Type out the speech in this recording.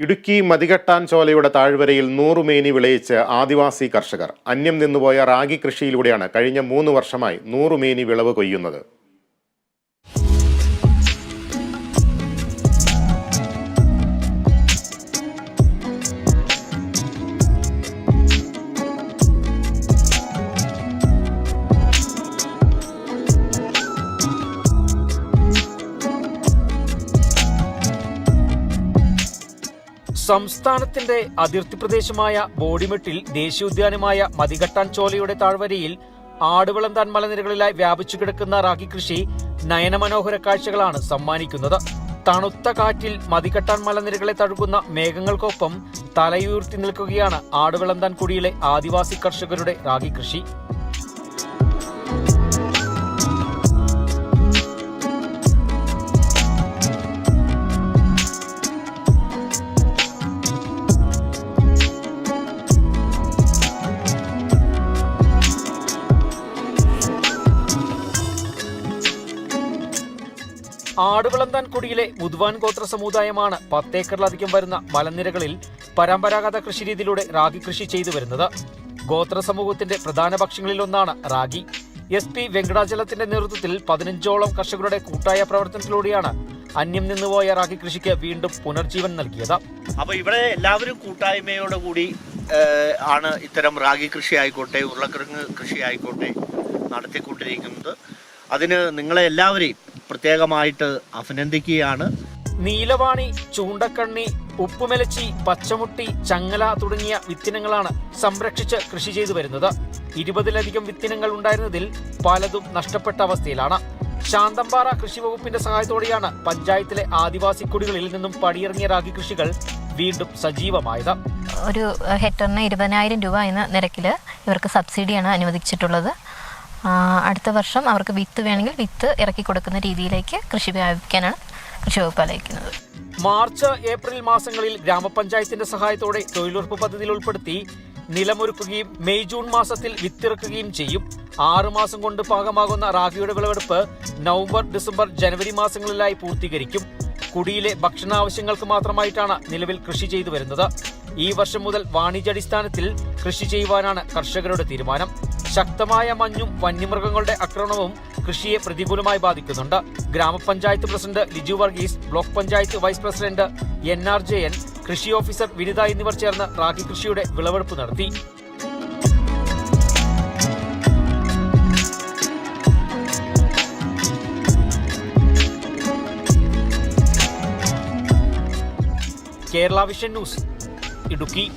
ഇടുക്കി മതികെട്ടാൻ ചോലയുടെ താഴ്വരയിൽ 100 മേനി വിളയിച്ച് ആദിവാസി കർഷകർ. അന്യം നിന്നുപോയ റാഗി കൃഷിയിലൂടെയാണ് കഴിഞ്ഞ 3 വർഷമായി 100 മേനി വിളവ് കൊയ്യുന്നത്. സംസ്ഥാനത്തിന്റെ അതിർത്തി പ്രദേശമായ ബോഡിമെട്ടിൽ ദേശീയോദ്യാനമായ മതികെട്ടാൻ ചോലയുടെ താഴ്വരയിൽ ആടുവിളന്താൻ മലനിരകളിലായി വ്യാപിച്ചു കിടക്കുന്ന റാഗി കൃഷി നയനമനോഹര കാഴ്ചകളാണ് സമ്മാനിക്കുന്നത്. തണുത്ത കാറ്റിൽ മതികെട്ടാൻ മലനിരകളെ തഴുകുന്ന മേഘങ്ങൾക്കൊപ്പം തലയുയർത്തി നിൽക്കുകയാണ് ആടുവിളന്താൻ കുടിയിലെ ആദിവാസി കർഷകരുടെ റാഗി കൃഷി. ആടുവിളന്താൻ കുടിയിലെ മുതുവാൻ ഗോത്ര സമുദായമാണ് 10 ഏക്കറിലധികം വരുന്ന മലനിരകളിൽ പരമ്പരാഗത കൃഷിരീതിയിലൂടെ റാഗി കൃഷി ചെയ്തു വരുന്നത്. ഗോത്ര സമൂഹത്തിന്റെ പ്രധാന ഭക്ഷ്യങ്ങളിലൊന്നാണ് റാഗി. SP വെങ്കടാചലത്തിന്റെ നേതൃത്വത്തിൽ 15ഓളം കർഷകരുടെ കൂട്ടായ പ്രവർത്തനത്തിലൂടെയാണ് അന്യം നിന്നുപോയ റാഗി കൃഷിക്ക് വീണ്ടും പുനർജീവൻ നൽകിയത്. അപ്പോൾ ഇവിടെ എല്ലാവരും കൂട്ടായ്മയോടെ കൂടി ആണ് ഇത്തരം റാഗി കൃഷി ആയിക്കോട്ടെ ഉരുളക്കിഴങ്ങ് കൃഷി ആയിക്കോട്ടെ നടത്തിക്കൊണ്ടിരിക്കുന്നത്. അതിന് നിങ്ങളെ എല്ലാവരെയും പ്രത്യേകമായിട്ട് അഭിനന്ദിക്കുകയാണ്. നീലവാണി, ചൂണ്ടക്കണ്ണി, ഉപ്പുമെലച്ചി, പച്ചമുട്ടി, ചങ്ങല തുടങ്ങിയ വിത്തിനങ്ങളാണ് സംരക്ഷിച്ച് കൃഷി ചെയ്തു വരുന്നത്. 20ലധികം വിത്തിനങ്ങൾ ഉണ്ടായിരുന്നതിൽ പലതും നഷ്ടപ്പെട്ട അവസ്ഥയിലാണ്. ശാന്തമ്പാറ കൃഷി വകുപ്പിന്റെ സഹായത്തോടെയാണ് പഞ്ചായത്തിലെ ആദിവാസി കുടികളിൽ നിന്നും പടിയിറങ്ങിയ റാഗി കൃഷികൾ വീണ്ടും സജീവമായത്. ഒരു ഹെക്ടറിന് 20,000 രൂപ എന്ന നിരക്കിൽ ഇവർക്ക് സബ്സിഡിയാണ് അനുവദിച്ചിട്ടുള്ളത്. അടുത്ത വർഷം അവർക്ക് വിത്ത് വേണമെങ്കിൽ വിത്ത് ഇറക്കി കൊടുക്കുന്ന രീതിയിലേക്ക് കൃഷി വ്യാപിക്കാനാണ് കൃഷി വകുപ്പ് ആലോചിക്കുന്നത്. മാർച്ച്, ഏപ്രിൽ മാസങ്ങളിൽ ഗ്രാമപഞ്ചായത്തിന്റെ സഹായത്തോടെ തൊഴിലുറപ്പ് പദ്ധതിയിൽ ഉൾപ്പെടുത്തി നിലമൊരുക്കുകയും മെയ്, ജൂൺ മാസത്തിൽ വിത്തിറക്കുകയും ചെയ്യും. 6 മാസം കൊണ്ട് പാകമാകുന്ന റാഗിയുടെ വിളവെടുപ്പ് നവംബർ, ഡിസംബർ, ജനുവരി മാസങ്ങളിലായി പൂർത്തീകരിക്കും. കുടിയിലെ ഭക്ഷണാവശ്യങ്ങൾക്ക് മാത്രമായിട്ടാണ് നിലവിൽ കൃഷി ചെയ്തു വരുന്നത്. ഈ വർഷം മുതൽ വാണിജ്യാടിസ്ഥാനത്തിൽ കൃഷി ചെയ്യുവാനാണ് കർഷകരുടെ തീരുമാനം. ശക്തമായ മഞ്ഞും വന്യമൃഗങ്ങളുടെ ആക്രമണവും കൃഷിയെ പ്രതികൂലമായി ബാധിക്കുന്നുണ്ട്. ഗ്രാമപഞ്ചായത്ത് president Liju Varghese, block panchayat vice president NR Jayan, കൃഷി ഓഫീസർ വിനിത എന്നിവർ ചേർന്ന് റാഗി കൃഷിയുടെ വിളവെടുപ്പ് നടത്തി. Kerala vision news, Idukki.